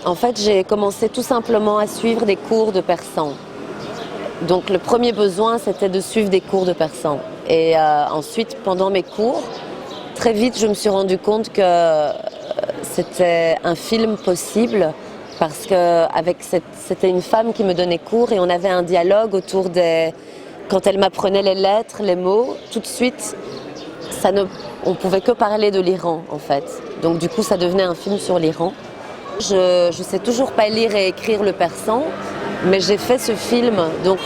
en fait, j'ai commencé tout simplement à suivre des cours de persan. Donc le premier besoin, c'était de suivre des cours de persan. Et ensuite, pendant mes cours, très vite, je me suis rendu compte que c'était un film possible parce que c'était une femme qui me donnait cours et on avait un dialogue autour des... Quand elle m'apprenait les lettres, les mots, tout de suite, on pouvait que parler de l'Iran en fait. Donc du coup, ça devenait un film sur l'Iran. Je sais toujours pas lire et écrire le persan, mais j'ai fait ce film. Donc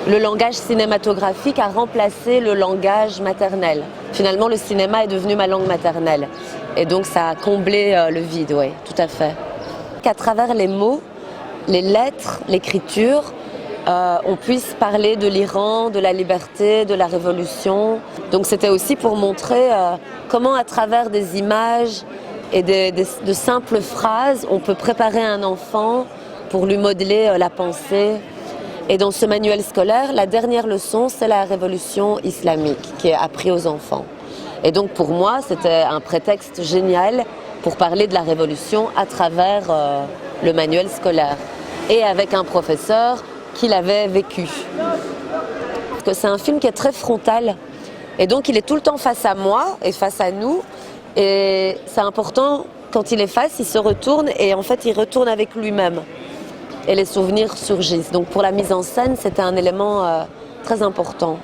le langage cinématographique a remplacé le langage maternel. Finalement, le cinéma est devenu ma langue maternelle. Et donc ça a comblé le vide, oui, tout à fait. Qu'à travers les mots, les lettres, l'écriture, on puisse parler de l'Iran, de la liberté, de la révolution. Donc c'était aussi pour montrer comment à travers des images et de simples phrases, on peut préparer un enfant pour lui modeler la pensée. Et dans ce manuel scolaire, la dernière leçon, c'est la révolution islamique qui est apprise aux enfants. Et donc pour moi, c'était un prétexte génial pour parler de la révolution à travers le manuel scolaire. Et avec un professeur qui l'avait vécu. Parce que c'est un film qui est très frontal. Et donc il est tout le temps face à moi et face à nous. Et c'est important, quand il est face, il se retourne et en fait il retourne avec lui-même. Et les souvenirs surgissent. Donc pour la mise en scène, c'était un élément très important.